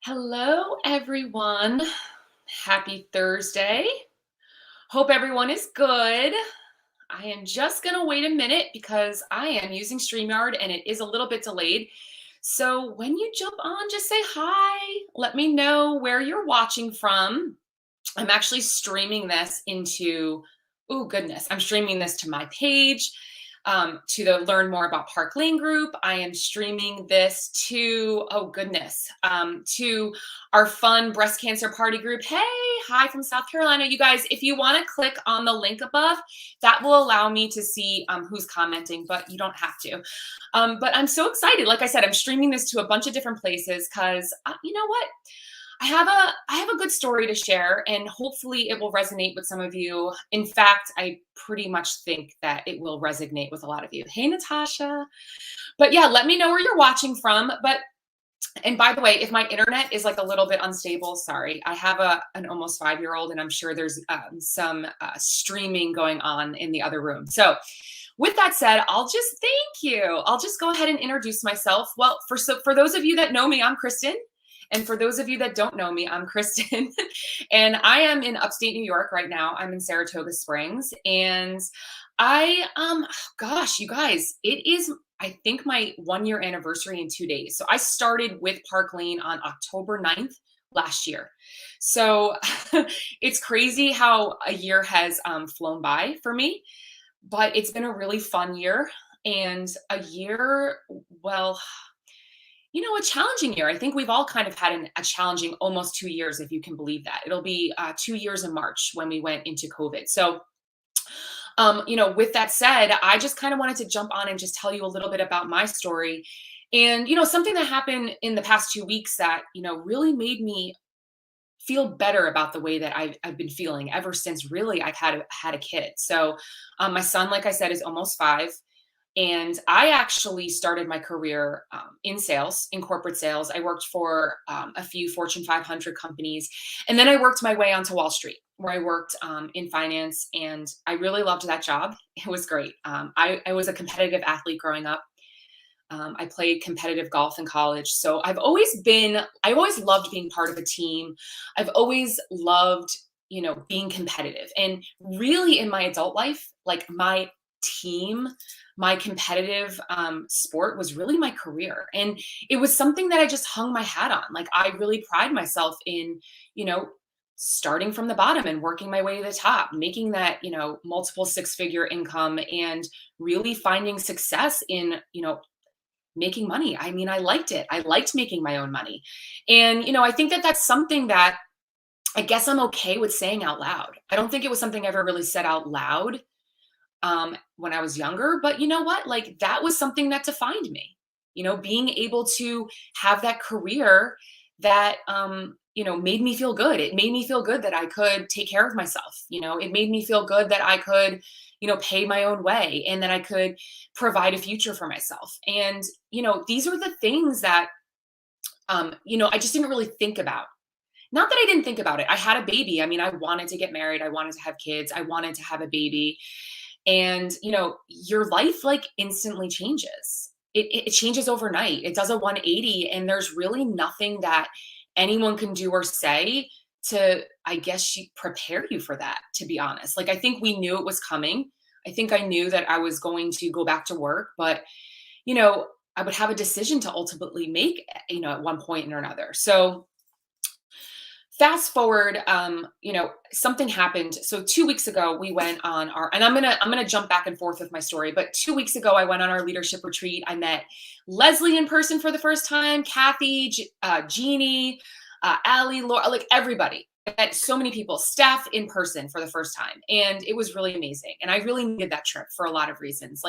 Hello, everyone. Happy Thursday. Hope everyone is good. I am just going to wait a minute because I am using StreamYard and it is a little bit delayed. So when you jump on, just say hi. Let me know where you're watching from. I'm actually streaming this into, oh goodness, I'm streaming this to my page, to the Learn More About Park Lane group. I am streaming this to, oh goodness, to our fun breast cancer party group. Hey, hi from South Carolina. You guys, if you want to click on the link above, that will allow me to see who's commenting, but you don't have to. But I'm so excited. Like I said, I'm streaming this to a bunch of different places because you know what? I have a good story to share, and hopefully it will resonate with some of you. In fact, I pretty much think that it will resonate with a lot of you. Hey, Natasha. But yeah, let me know where you're watching from. And by the way, if my internet is like a little bit unstable, sorry. I have an almost 5-year-old, and I'm sure there's some streaming going on in the other room. So with that said, I'll just thank you. I'll just go ahead and introduce myself. Well, for those of you that know me, I'm Kristen. And for those of you that don't know me, I'm Kristen. And I am in upstate New York right now. I'm in Saratoga Springs. And gosh, you guys, it is, I think, my 1-year anniversary in 2 days. So I started with Park Lane on October 9th last year. So it's crazy how a year has flown by for me, but it's been a really fun year. And a year, well, a challenging year. I think we've all kind of had a challenging almost 2 years, if you can believe that. It'll be 2 years in March when we went into COVID. So, with that said, I just kind of wanted to jump on and just tell you a little bit about my story. And, something that happened in the past 2 weeks that, really made me feel better about the way that I've been feeling ever since really I've had a kid. So, my son, like I said, is almost 5. And I actually started my career in sales, in corporate sales. I worked for a few Fortune 500 companies. And then I worked my way onto Wall Street, where I worked in finance. And I really loved that job. It was great. I was a competitive athlete growing up. I played competitive golf in college. So I always loved being part of a team. I've always loved, being competitive. And really in my adult life, like my competitive sport was really my career. And it was something that I just hung my hat on. Like I really pride myself in, starting from the bottom and working my way to the top, making that, multiple 6-figure income and really finding success in, making money. I mean, I liked it. I liked making my own money. And, I think that that's something that I guess I'm okay with saying out loud. I don't think it was something I ever really said out loud when I was younger, but you know what? Like that was something that defined me, being able to have that career that, made me feel good. It made me feel good that I could take care of myself. It made me feel good that I could, pay my own way and that I could provide a future for myself. And, these are the things that, I just didn't really think about. Not that I didn't think about it. I had a baby. I mean, I wanted to get married. I wanted to have kids. I wanted to have a baby. And, your life like instantly changes. It changes overnight. It does a 180, and there's really nothing that anyone can do or say to, I guess, prepare you for that, to be honest. Like, I think we knew it was coming. I think I knew that I was going to go back to work, but, I would have a decision to ultimately make, at one point or another. So, fast forward, something happened. So 2 weeks ago we went on and I'm gonna jump back and forth with my story, but 2 weeks ago I went on our leadership retreat. I met Leslie in person for the first time, Kathy, Jeannie, Allie, Laura, like everybody. I met so many people, staff in person for the first time. And it was really amazing. And I really needed that trip for a lot of reasons.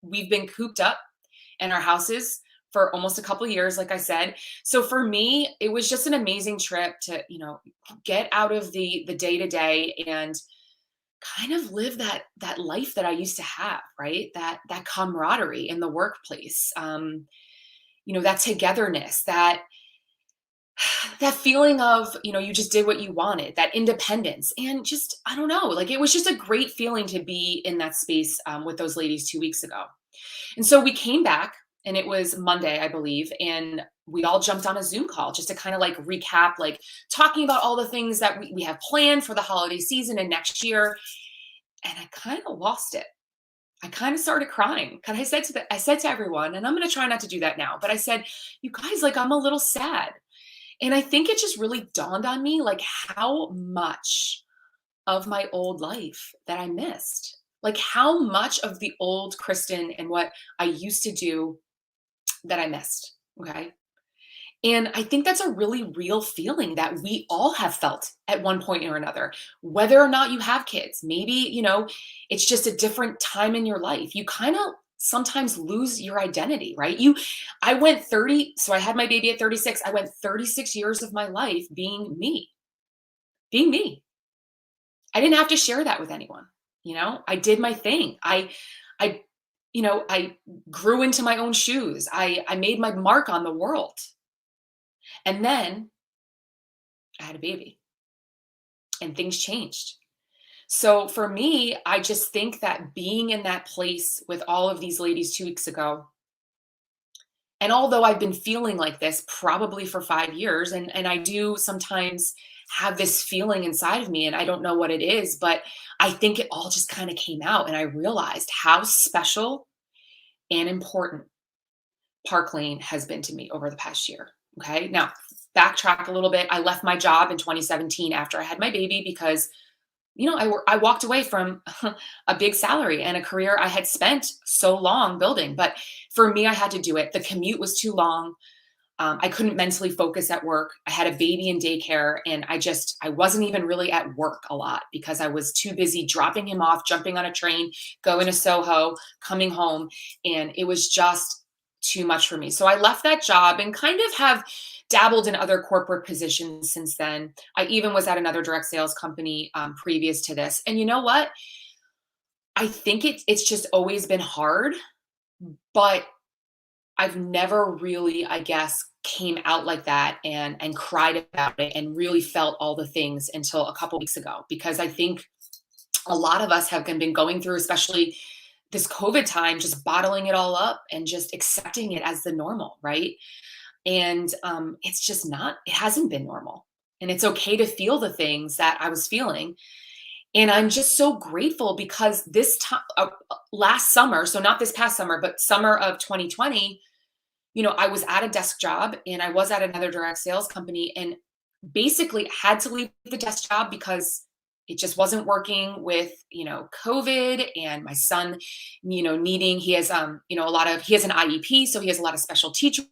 We've been cooped up in our houses for almost a couple of years, like I said. So for me, it was just an amazing trip to, get out of the day-to-day and kind of live that life that I used to have, right? That camaraderie in the workplace. That togetherness, that feeling of, you just did what you wanted, that independence. And just, I don't know, like it was just a great feeling to be in that space with those ladies 2 weeks ago. And so we came back and it was Monday, I believe, and we all jumped on a Zoom call just to kind of like recap, like talking about all the things that we have planned for the holiday season and next year. And I kind of lost it. I kind of started crying because I said to everyone, and I'm going to try not to do that now, but I said, you guys, like, I'm a little sad. And I think it just really dawned on me, like, how much of my old life that I missed. Like, how much of the old Kristen and what I used to do that I missed. Okay. And I think that's a really real feeling that we all have felt at one point or another, whether or not you have kids. Maybe, it's just a different time in your life. You kind of sometimes lose your identity, right? I went 30, so I had my baby at 36. I went 36 years of my life being me, being me. I didn't have to share that with anyone. I did my thing. I, I grew into my own shoes. I made my mark on the world. And then I had a baby and things changed. So for me, I just think that being in that place with all of these ladies 2 weeks ago, and although I've been feeling like this probably for 5 years, and I do sometimes have this feeling inside of me, and I don't know what it is, but I think it all just kind of came out, and I realized how special and important Park Lane has been to me over the past year. Okay. Now, backtrack a little bit. I left my job in 2017 after I had my baby because, I walked away from a big salary and a career I had spent so long building. But for me, I had to do it. The commute was too long. I couldn't mentally focus at work. I had a baby in daycare, and I wasn't even really at work a lot because I was too busy dropping him off, jumping on a train, going to Soho, coming home. And it was just too much for me. So I left that job and kind of have dabbled in other corporate positions since then. I even was at another direct sales company previous to this. And you know what? I think it's just always been hard, but I've never really, I guess, came out like that and cried about it and really felt all the things until a couple weeks ago, because I think a lot of us have been going through, especially this COVID time, just bottling it all up and just accepting it as the normal, right? And it's just not, it hasn't been normal. And it's okay to feel the things that I was feeling. And I'm just so grateful because this time, last summer, so not this past summer, but summer of 2020, I was at a desk job and I was at another direct sales company and basically had to leave the desk job because it just wasn't working with, COVID and my son, needing, he has, he has an IEP. So he has a lot of special teachers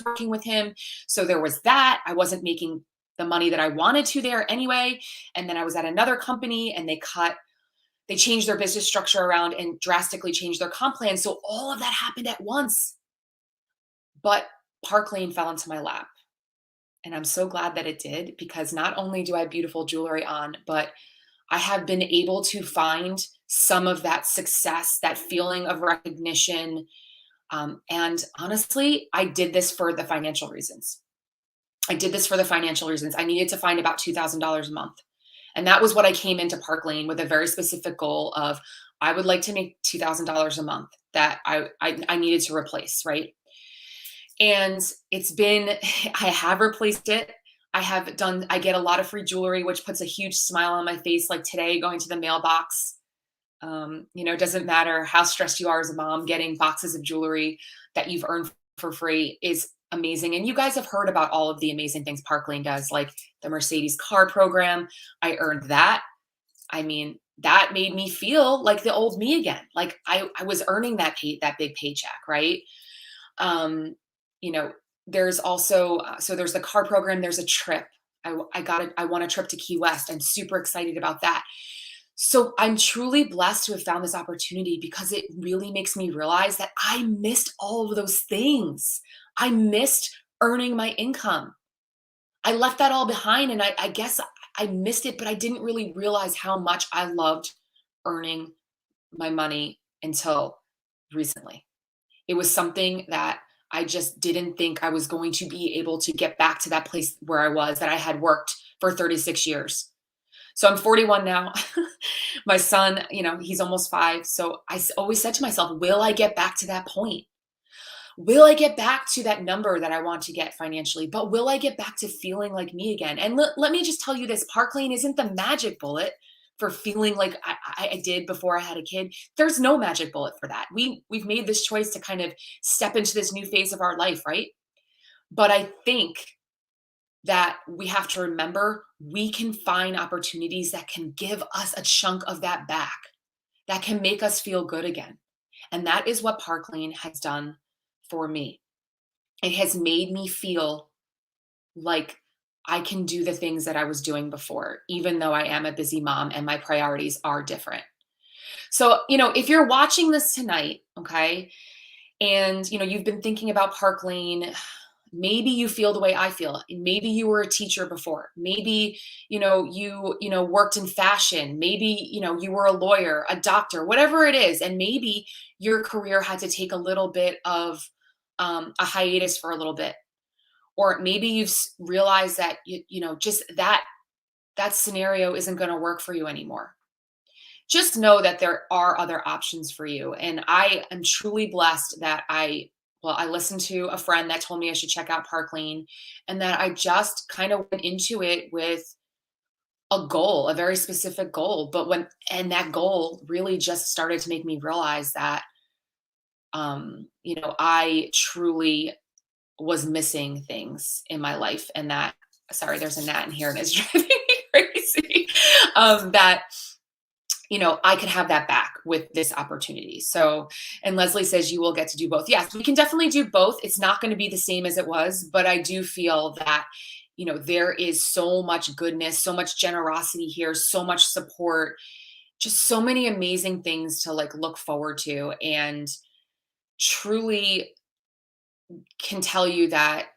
working with him. So there was that. I wasn't making the money that I wanted to there anyway. And then I was at another company and they changed their business structure around and drastically changed their comp plan. So all of that happened at once. But Park Lane fell into my lap. And I'm so glad that it did, because not only do I have beautiful jewelry on, but I have been able to find some of that success, that feeling of recognition. And honestly, I did this for the financial reasons. I needed to find about $2,000 a month. And that was what I came into Park Lane with, a very specific goal of, I would like to make $2,000 a month that I needed to replace, right? And it's been, I have replaced it. I get a lot of free jewelry, which puts a huge smile on my face. Like today, going to the mailbox, it doesn't matter how stressed you are as a mom, getting boxes of jewelry that you've earned for free is amazing. And you guys have heard about all of the amazing things Park Lane does, like the Mercedes car program. I earned that. I mean, that made me feel like the old me again. Like I was earning that big paycheck, right? Um, there's also, so there's the car program, there's a trip. I want a trip to Key West. I'm super excited about that. So I'm truly blessed to have found this opportunity, because it really makes me realize that I missed all of those things. I missed earning my income. I left that all behind, and I guess I missed it, but I didn't really realize how much I loved earning my money until recently. It was something that I just didn't think I was going to be able to get back to that place where I was, that I had worked for 36 years. So I'm 41 now. My son, he's almost 5. So always said to myself, will I get back to that point? Will I get back to that number that I want to get financially? But will I get back to feeling like me again? And let me just tell you this, Park Lane isn't the magic bullet for feeling like I did before I had a kid. There's no magic bullet for that. We've made this choice to kind of step into this new phase of our life, right? But I think that we have to remember we can find opportunities that can give us a chunk of that back, that can make us feel good again. And that is what Park Lane has done for me. It has made me feel like I can do the things that I was doing before, even though I am a busy mom and my priorities are different. So, if you're watching this tonight, okay, and you've been thinking about Park Lane, maybe you feel the way I feel. Maybe you were a teacher before. Maybe, you worked in fashion. Maybe, you were a lawyer, a doctor, whatever it is. And maybe your career had to take a little bit of a hiatus for a little bit. Or maybe you've realized that, just that scenario isn't going to work for you anymore. Just know that there are other options for you. And I am truly blessed that I listened to a friend that told me I should check out Park Lane, and that I just kind of went into it with a goal, a very specific goal. And that goal really just started to make me realize that, I truly was missing things in my life, and that, sorry, there's a gnat in here and it's driving me crazy. That I could have that back with this opportunity. So, and Leslie says you will get to do both. Yes, we can definitely do both. It's not going to be the same as it was, but I do feel that, there is so much goodness, so much generosity here, so much support, just so many amazing things to like look forward to. And truly can tell you that,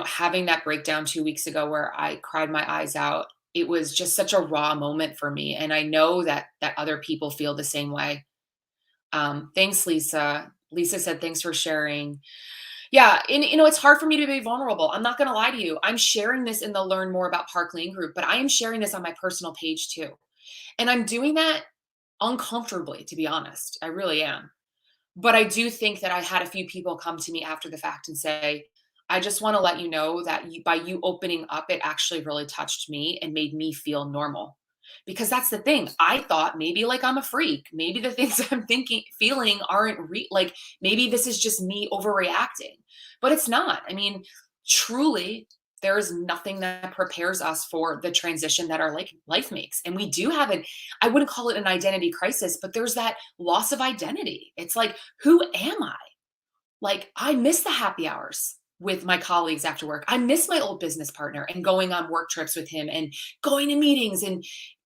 having that breakdown 2 weeks ago where I cried my eyes out, it was just such a raw moment for me. And I know that other people feel the same way. Thanks, Lisa. Lisa said, thanks for sharing. Yeah. And, it's hard for me to be vulnerable. I'm not going to lie to you. I'm sharing this in the Learn More About Park Lane group, but I am sharing this on my personal page too. And I'm doing that uncomfortably, to be honest. I really am. But I do think that I had a few people come to me after the fact and say, I just want to let you know that by you opening up, it actually really touched me and made me feel normal. Because that's the thing. I thought maybe like I'm a freak. Maybe the things I'm thinking, feeling aren't like maybe this is just me overreacting. But it's not. I mean, truly, there is nothing that prepares us for the transition that our life makes. And we do have I wouldn't call it an identity crisis, but there's that loss of identity. It's like, who am I? Like, I miss the happy hours with my colleagues after work. I miss my old business partner and going on work trips with him and going to meetings and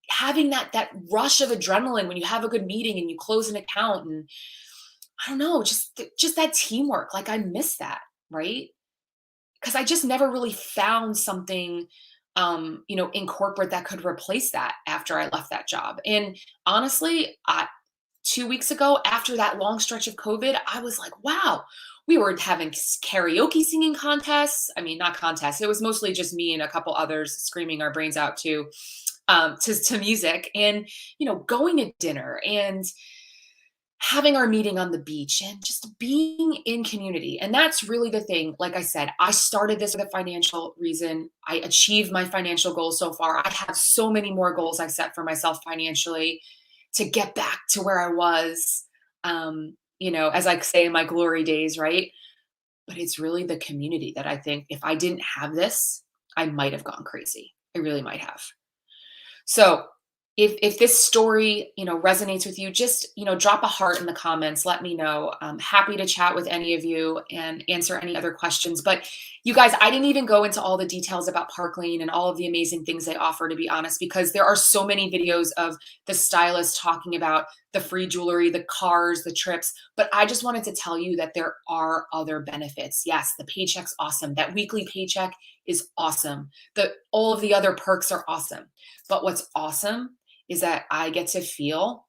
having that rush of adrenaline when you have a good meeting and you close an account. And I don't know, just that teamwork. Like, I miss that, right? Because I just never really found something in corporate that could replace that after I left that job. And honestly, 2 weeks ago, after that long stretch of COVID, I was like, wow, we were having karaoke singing contests. I mean, not contests. It was mostly just me and a couple others screaming our brains out to music, and going to dinner and having our meeting on the beach and just being in community. And that's really the thing. Like I said, I started this with a financial reason. I achieved my financial goals so far. I have so many more goals I set for myself financially to get back to where I was, as I say in my glory days, right? But it's really the community that I think if I didn't have this, I might have gone crazy. I really might have. So if this story, resonates with you, just, drop a heart in the comments. Let me know. I'm happy to chat with any of you and answer any other questions. But you guys, I didn't even go into all the details about Park Lane and all of the amazing things they offer, to be honest, because there are so many videos of the stylist talking about the free jewelry, the cars, the trips. But I just wanted to tell you that there are other benefits. Yes, the paycheck's awesome. That weekly paycheck is awesome. All of the other perks are awesome. But what's awesome is that I get to feel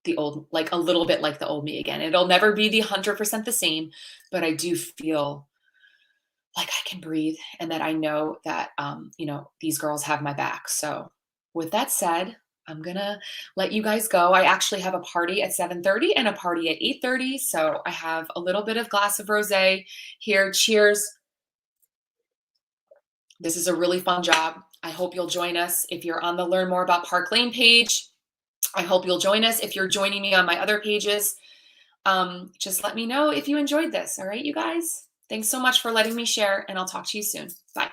the old, like a little bit like the old me again. It'll never be the 100% the same, but I do feel like I can breathe and that I know that, these girls have my back. So with that said, I'm gonna let you guys go. I actually have a party at 7:30 and a party at 8:30, so I have a little bit of glass of rosé here. Cheers. This is a really fun job. I hope you'll join us if you're on the Learn More About Park Lane page. I hope you'll join us if you're joining me on my other pages. Just let me know if you enjoyed this. All right, you guys? Thanks so much for letting me share, and I'll talk to you soon. Bye.